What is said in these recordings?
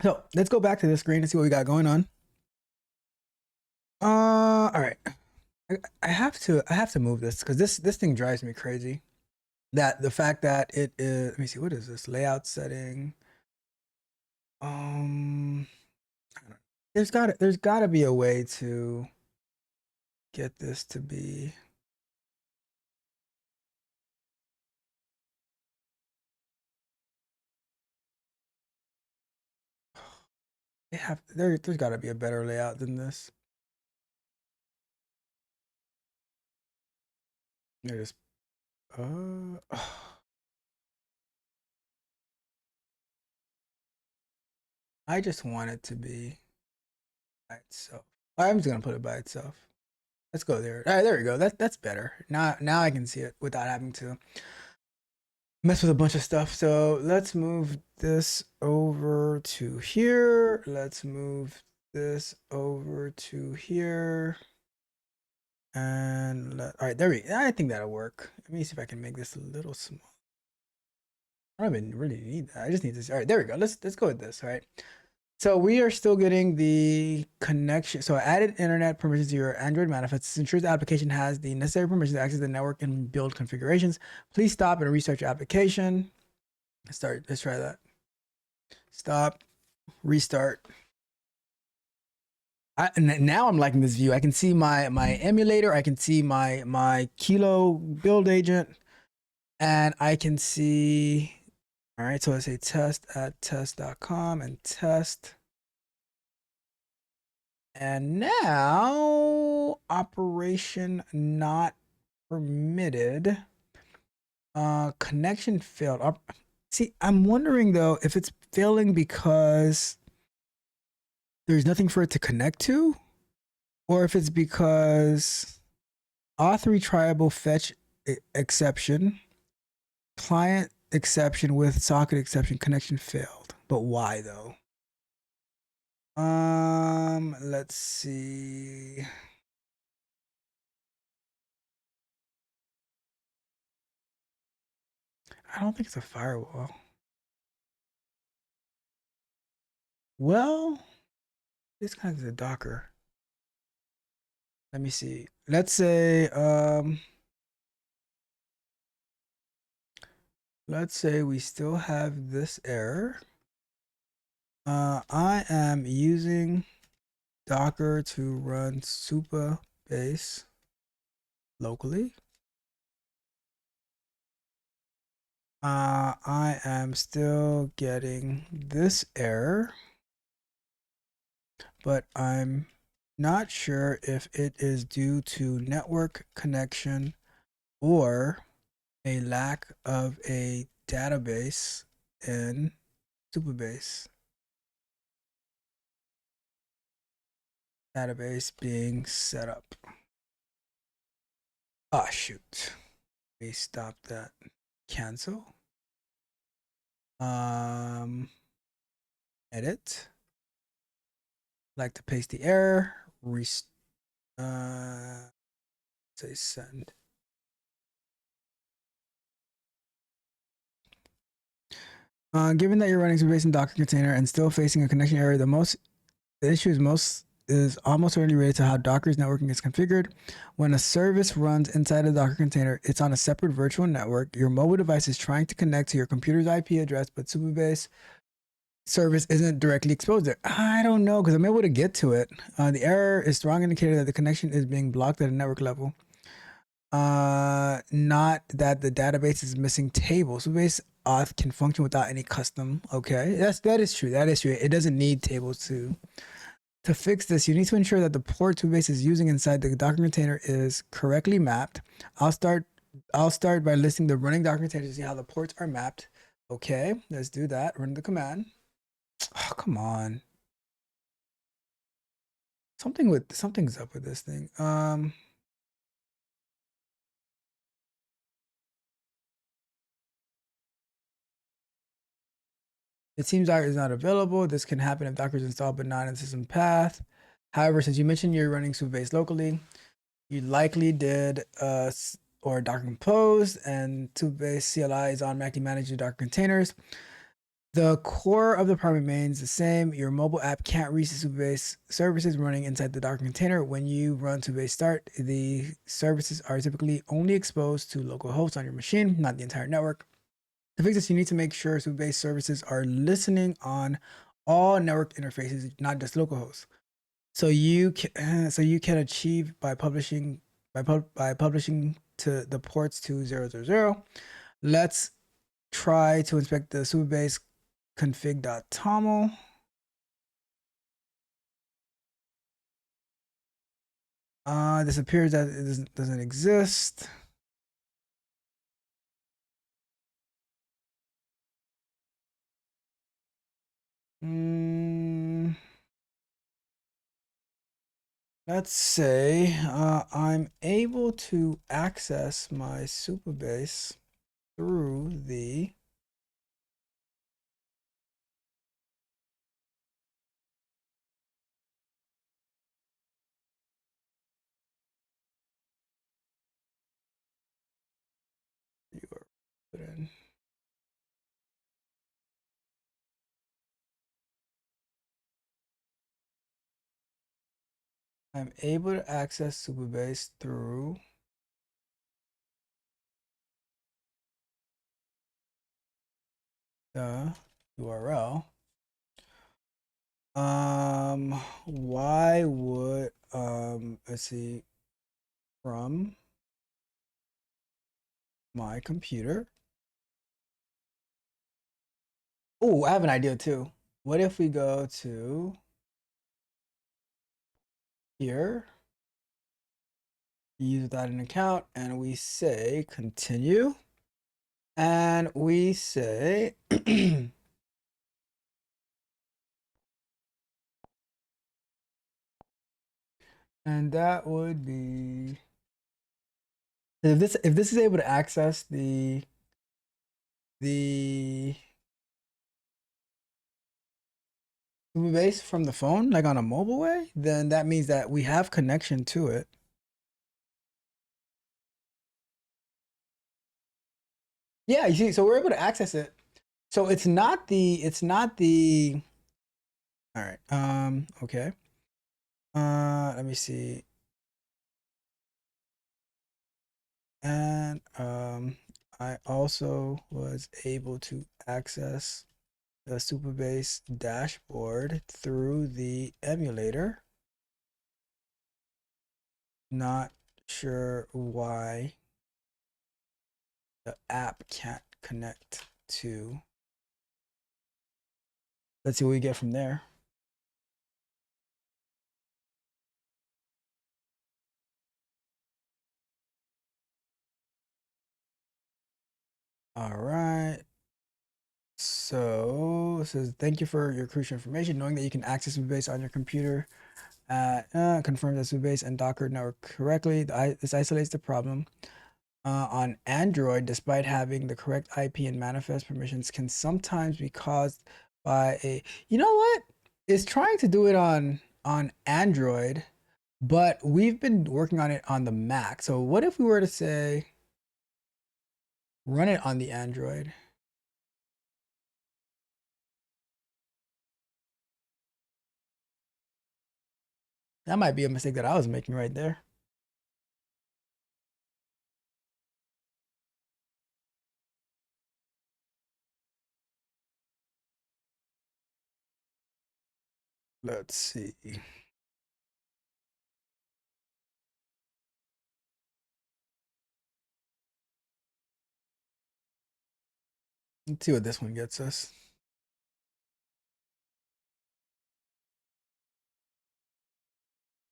So let's go back to the screen and see what we got going on. All right. I have to move this because this thing drives me crazy. That the fact that it is. Let me see. What is this layout setting? I don't know. There's gotta be a way to get this to be. There's got to be a better layout than this. There's uh. I just want it to be by itself. I'm just gonna put it by itself. Let's go there. All right, there we go. That's better. Now I can see it without having to mess with a bunch of stuff. So let's move this over to here. Let's move this over to here. And all right, I think that'll work. Let me see if I can make this a little small. I don't even really need that. I just need this. All right, there we go. Let's go with this. All right. So we are still getting the connection. So added internet permissions to your Android manifest. This ensures the application has the necessary permissions to access the network and build configurations. Please stop and restart your application. Let's try that. Stop, restart. Now I'm liking this view. I can see my emulator. I can see my Kilo build agent, and I can see. All right, so let's say test at test.com and test. And now operation not permitted. Connection failed. See, I'm wondering though if it's failing because there's nothing for it to connect to, or if it's because auth retriable fetch exception, client exception with socket exception, connection failed. But why though? Let's see. I don't think it's a firewall. Well, this kind of a Docker. Let me see. Let's say we still have this error. I am using Docker to run Supabase locally. I am still getting this error, but I'm not sure if it is due to network connection or a lack of a database in Supabase. Database being set up. Ah, shoot. We stop that. Cancel. Edit. Like to paste the error. Say send. Given that you're running Supabase in Docker container and still facing a connection error, the issue is almost certainly related to how Docker's networking is configured. When a service runs inside a Docker container, it's on a separate virtual network. Your mobile device is trying to connect to your computer's IP address, but Supabase service isn't directly exposed there. I don't know because I'm able to get to it. The error is a strong indicator that the connection is being blocked at a network level. Not that the database is missing tables. Supabase auth can function without any custom. Okay, that is true. That is true. It doesn't need tables to fix this. You need to ensure that the port Supabase is using inside the Docker container is correctly mapped. I'll start by listing the running Docker containers to see how the ports are mapped. Okay, let's do that. Run the command. Oh, come on. Something's up with this thing. It seems Docker is not available. This can happen if Docker is installed but not in system path. However, since you mentioned you're running Supabase locally, you likely did or Docker Compose, and Supabase CLI is automatically managing Docker containers. The core of the problem remains the same. Your mobile app can't reach the Supabase services running inside the Docker container. When you run Supabase start, the services are typically only exposed to local hosts on your machine, not the entire network. To fix this, you need to make sure Supabase services are listening on all network interfaces, not just local hosts. So you can achieve by publishing to the ports to 000. Let's try to inspect the Supabase config.toml. This appears that it doesn't exist. Let's say I'm able to access my Supabase through the URL. I'm able to access Supabase through the URL. Why would let's see, from my computer? Oh, I have an idea too. What if we go to here, use without an account, and we say continue, and we say and that would be if this is able to access the Supabase from the phone, like on a mobile way, then that means that we have connection to it. Yeah, you see, so we're able to access it. So it's not the all right. Okay. Let me see. And I also was able to access the Supabase dashboard through the emulator. Not sure why the app can't connect to. Let's see what we get from there. All right. So it says, thank you for your crucial information. Knowing that you can access Supabase on your computer confirm that Supabase and Docker network correctly. This isolates the problem. On Android, despite having the correct IP and manifest permissions, can sometimes be caused by a. You know what? It's trying to do it on Android, but we've been working on it on the Mac. So what if we were to say run it on the Android? That might be a mistake that I was making right there. Let's see. Let's see what this one gets us.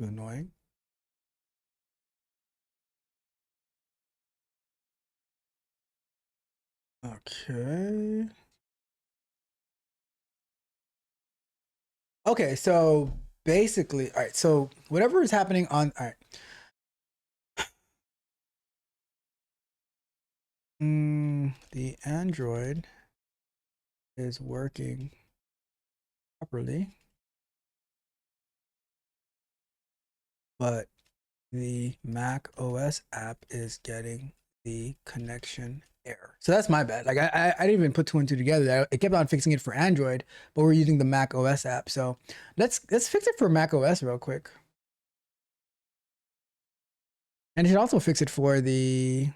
Annoying. Okay. Okay, so basically, all right, so whatever is happening on, all right. The Android is working properly, but the Mac OS app is getting the connection error. So that's my bad. Like I didn't even put 2 and 2 together. It kept on fixing it for Android, but we're using the Mac OS app. So let's fix it for Mac OS real quick. And it should also fix it for the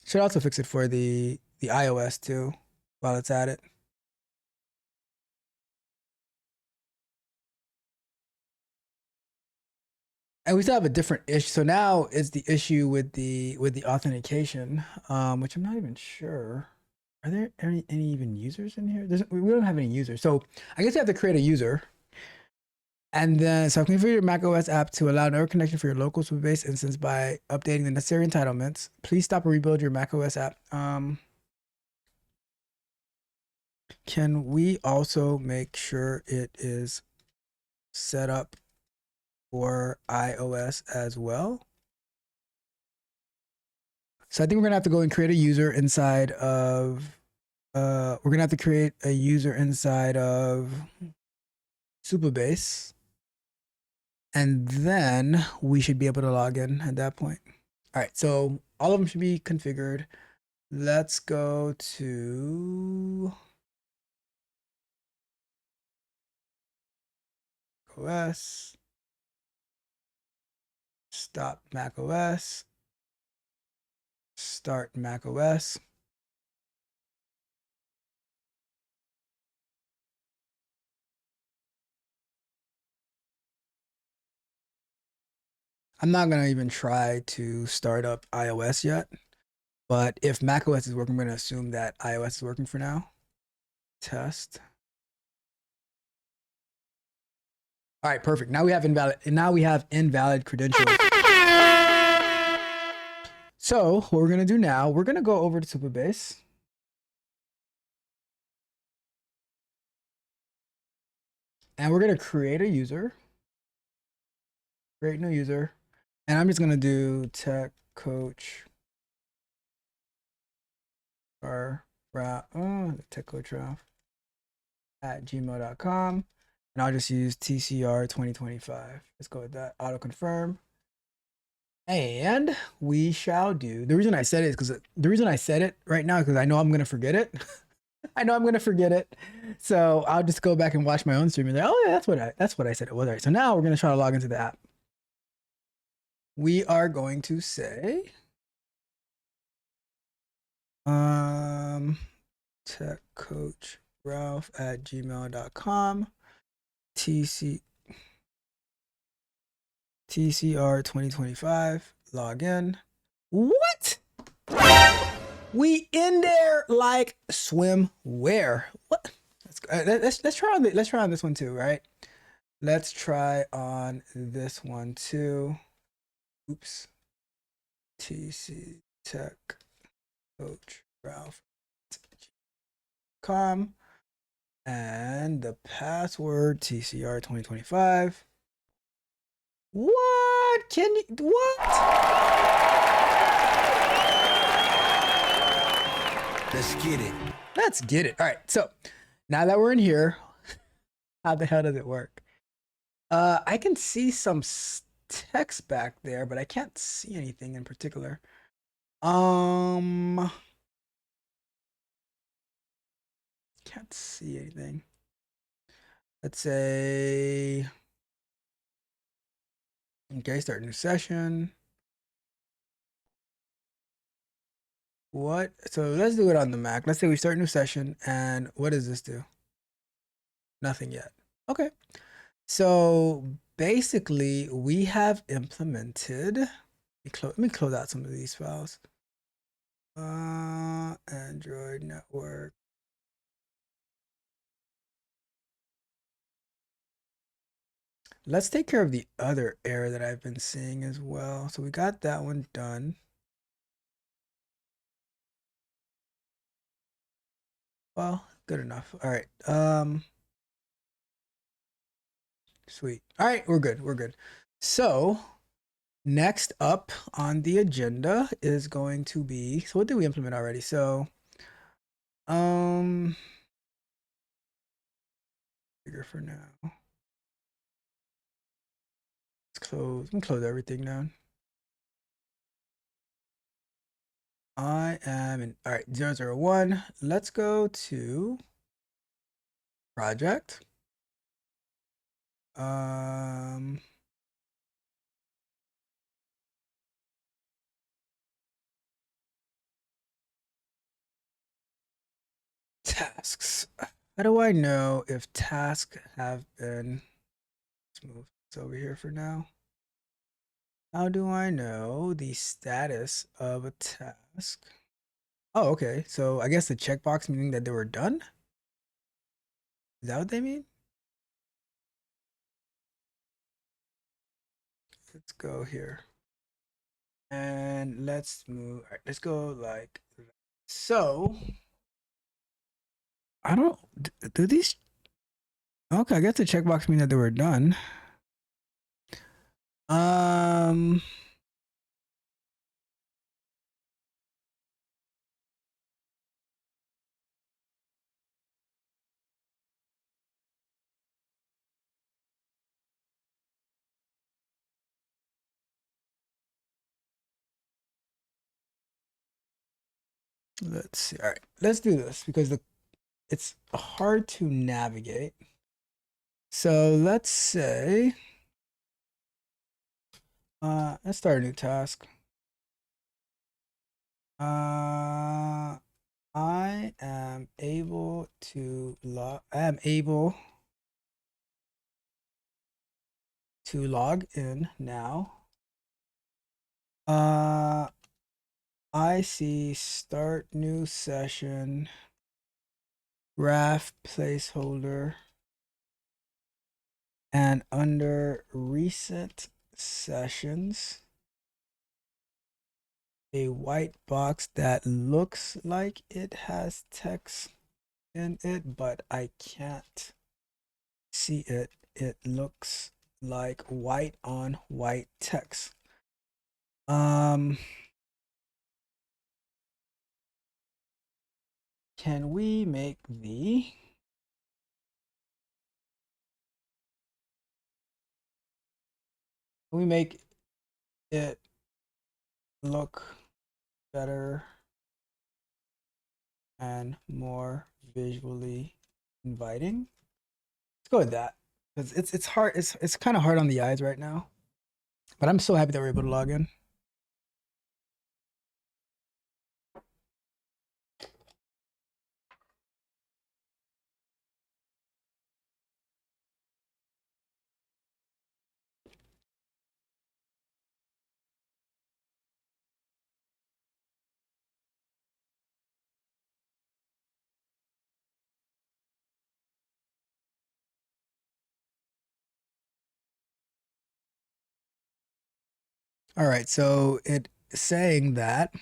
the iOS too while it's at it. And we still have a different issue. So now it's the issue with the authentication, which I'm not even sure. Are there any even users in here? We don't have any users. So I guess you have to create a user. And then, so configure your macOS app to allow network connection for your local Supabase instance by updating the necessary entitlements. Please stop and rebuild your macOS app. Can we also make sure it is set up for iOS as well? So I think we're gonna have to go and create a user inside of, we're gonna have to create a user inside of Supabase. And then we should be able to log in at that point. All right, so all of them should be configured. Let's go to OS, stop macOS, start macOS. I'm not gonna even try to start up iOS yet, but if macOS is working, I'm gonna assume that iOS is working for now. Test. All right, perfect. Now we have invalid credentials. So what we're gonna do now, we're gonna go over to Supabase. And we're gonna create a user. Create new user. And I'm just gonna do tech coach or tech coach Ralph at gmail.com. And I'll just use TCR 2025. Let's go with that. Auto confirm. And we shall do. The reason I said it is because the reason I said it right now is because I know I'm gonna forget it. I know I'm gonna forget it. So I'll just go back and watch my own stream and like, oh yeah, that's what I said it was. All right. So now we're gonna try to log into the app. We are going to say tech coach Ralph at gmail.com TCR 2025 login. What? We in there like swimwear. What? Let's try on this one too, right? Let's try on this one too. Oops. TC Tech Coach Ralph com and the password TCR 2025. What? Can you what? Let's get it. Let's get it. All right. So now that we're in here, how the hell does it work? I can see some text back there, but I can't see anything in particular. Can't see anything. Let's say, okay, start a new session. What? So let's do it on the Mac. Let's say we start a new session, and what does this do? Nothing yet. Okay. So basically, we have implemented. Let me close out some of these files. Android network. Let's take care of the other error that I've been seeing as well. So we got that one done. Well, good enough. All right. Sweet. All right, we're good. We're good. So next up on the agenda is going to be, so what did we implement already? So, figure for now. Let's close. I'm gonna close everything down. I am in, all right, 001. Let's go to project. Tasks. How do I know if tasks have been, let's move this over here for now. How do I know the status of a task? Oh, okay. So I guess the checkbox meaning that they were done? Is that what they mean? Let's go here. And let's move. All right, let's go like so. I don't do these. Okay, I guess the checkbox mean that they were done. Um, let's see. All right, let's do this because it's hard to navigate. So let's say, let's start a new task. I am able to log in now. I see start new session, graph placeholder, and under recent sessions, a white box that looks like it has text in it, but I can't see it. It looks like white on white text. Can we make it look better and more visually inviting? Let's go with that because it's hard. It's kind of hard on the eyes right now, but I'm so happy that we're able to log in. All right, so it's saying that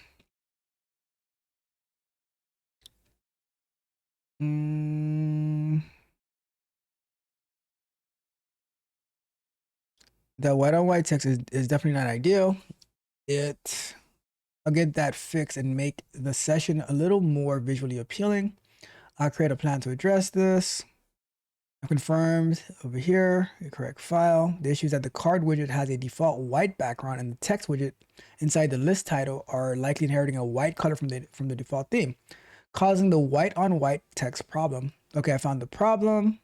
the white on white text is definitely not ideal. I'll get that fixed and make the session a little more visually appealing. I'll create a plan to address this. I've confirmed over here the correct file. The issue is that the card widget has a default white background and the text widget inside the list title are likely inheriting a white color from the default theme, causing the white on white text problem. Okay, I found the problem.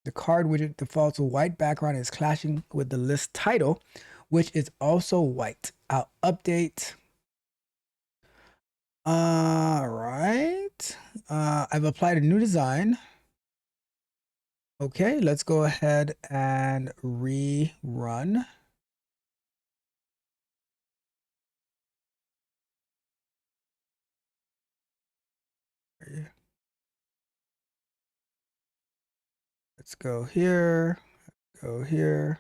The card widget defaults a white background and is clashing with the list title, which is also white. I'll update. All right. I've applied a new design. Okay, let's go ahead and rerun. Let's go here, go here.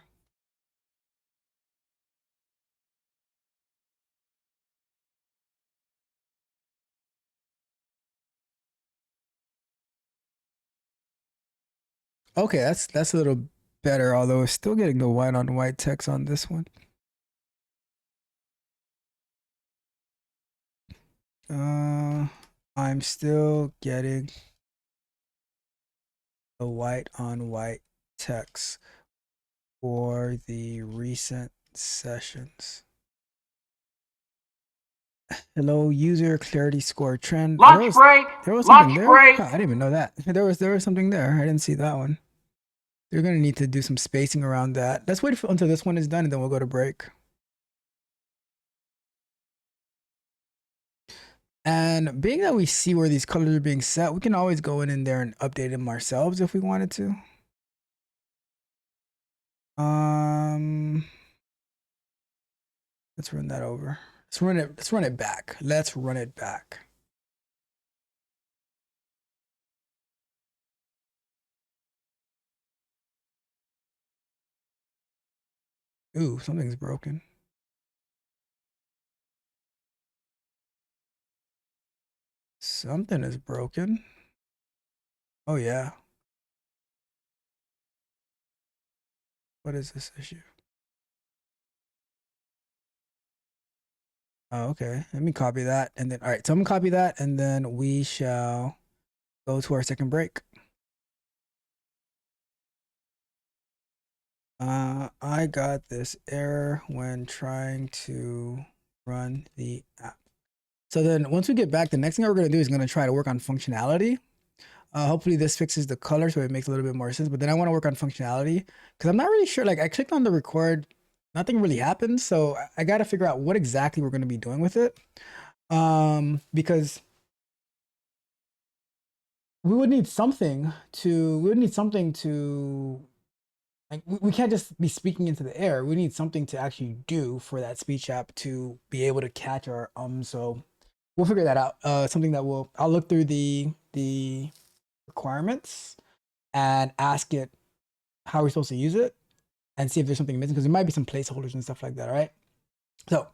Okay, that's a little better, although it's still getting the white on white text on this one. I'm still getting the white on white text for the recent sessions. Hello, user clarity score trend. Lunch break. There was Lunch something there. break. Huh, I didn't even know that. There was something there. I didn't see that one. They're gonna need to do some spacing around that. Let's wait until this one is done, and then we'll go to break. And being that we see where these colors are being set, we can always go in there and update them ourselves if we wanted to. Let's run that over. Let's run it back. Let's run it back. Ooh, something's broken. Something is broken. Oh yeah. What is this issue? Oh, okay. Let me copy that. And then, all right, so I'm gonna copy that and then we shall go to our second break. I got this error when trying to run the app. So then once we get back, the next thing we're gonna do is gonna try to work on functionality. Hopefully this fixes the color so it makes a little bit more sense, but then I wanna work on functionality because I'm not really sure, like I clicked on the record, nothing really happened. So I gotta figure out what exactly we're gonna be doing with it. Because we would need something to, like, we can't just be speaking into the air. We need something to actually do for that speech app to be able to catch our so we'll figure that out. Something that I'll look through the requirements and ask it how we're supposed to use it and see if there's something missing, because there might be some placeholders and stuff like that. All right. So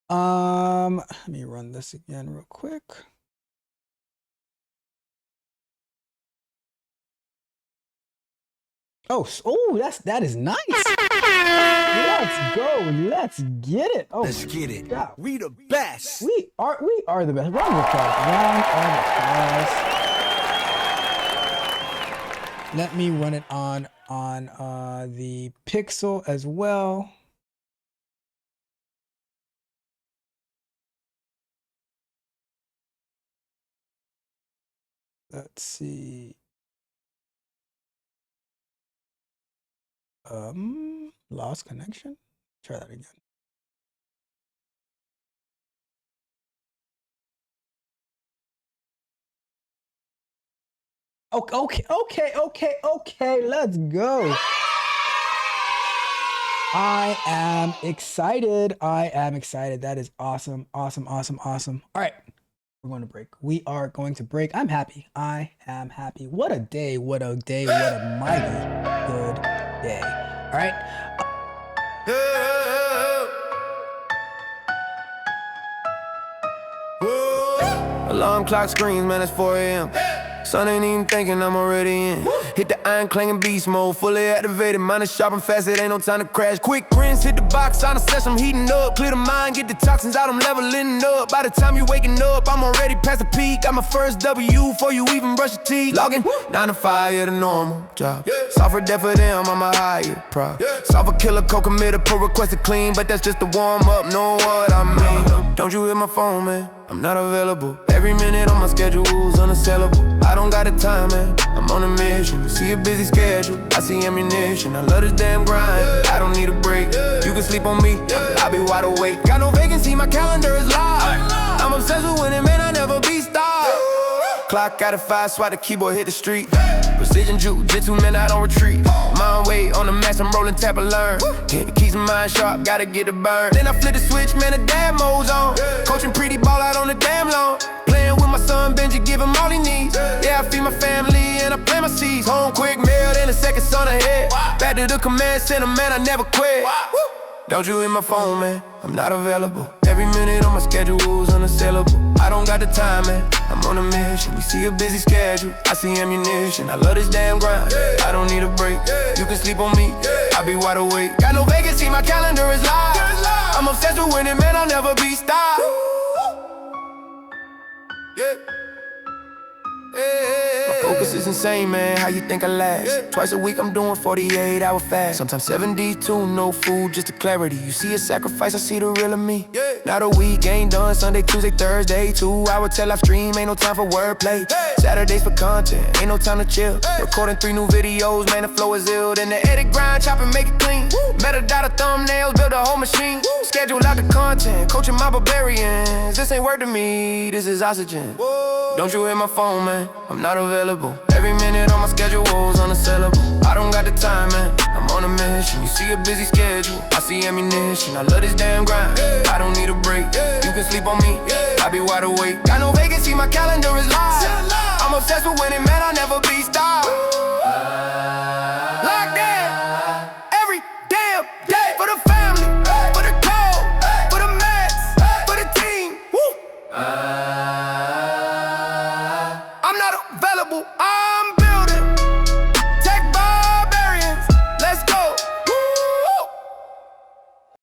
let me run this again real quick. Oh, that is nice. Let's go. Let's get it. Oh, Let's get it. Yeah. We the best. We are the best. Round of applause. Round of applause. Let me run it on the Pixel as well. Let's see. Lost connection. Try that again. Okay. Let's go. I am excited. That is awesome. All right. We're going to break. We are going to break. I'm happy. I am happy. What a day. What a mighty good day. All right. Alarm clock screams, man, it's 4 a.m. Sun ain't even thinking, I'm already in. Hit the iron clanging beast mode, fully activated. Mine is sharp and fast, it ain't no time to crash. Quick rinse, hit the box, on a session, I'm heating up. Clear the mind, get the toxins out, I'm leveling up. By the time you waking up, I'm already past the peak. Got my first W before you even brush your teeth. Logging 9 to 5, yeah, the normal job. Software death for them, I'm a higher prop. Software killer, co-committed, pull requested clean. But that's just the warm up, know what I mean. Don't you hit my phone, man, I'm not available. Every minute on my schedule's unassailable. I don't got the time, man, I'm on a mission. You see a busy schedule, I see ammunition. I love this damn grind, I don't need a break. You can sleep on me, I'll be wide awake. Got no vacancy, my calendar is live. I'm obsessed with winning, man, I never be stopped. Clock out at 5, swat the keyboard, hit the street. Precision jiu-jitsu, man, I don't retreat. Mind weight on the max, I'm rolling, tap and learn. Get the keys in mind sharp, gotta get the burn. Then I flip the switch, man, the damn mode's on. Coaching pretty ball out on the damn lawn. Playing with my son Benji, give him all he needs. Yeah, I feed my family and I plant my seeds. Home quick mail, then a second son ahead. Back to the command center, man, I never quit. Don't you hit my phone, man, I'm not available. Every minute on my schedule's unassailable. I don't got the time, man, I'm on a mission. You see a busy schedule, I see ammunition. I love this damn grind, I don't need a break. You can sleep on me, I'll be wide awake. Got no vacancy, my calendar is live. I'm obsessed with winning, man, I'll never be stopped. My focus This is insane, man, how you think I last? Twice a week I'm doing 48-hour fast. Sometimes 72, no food, just a clarity. You see a sacrifice, I see the real of me. Now the week ain't done, Sunday, Tuesday, Thursday 2 hour till live stream, ain't no time for wordplay. Saturdays for content, ain't no time to chill. Recording 3 new videos, man, the flow is ill. Then the edit, grind, chop and make it clean. Metadata, thumbnails, build a whole machine. Schedule out the content, coaching my barbarians. This ain't word to me, this is oxygen. Don't you hit my phone, man, I'm not available. Every minute on my schedule's unsellable. I don't got the time, man, I'm on a mission. You see a busy schedule, I see ammunition. I love this damn grind, I don't need a break. You can sleep on me, I be wide awake. Got no vacancy, my calendar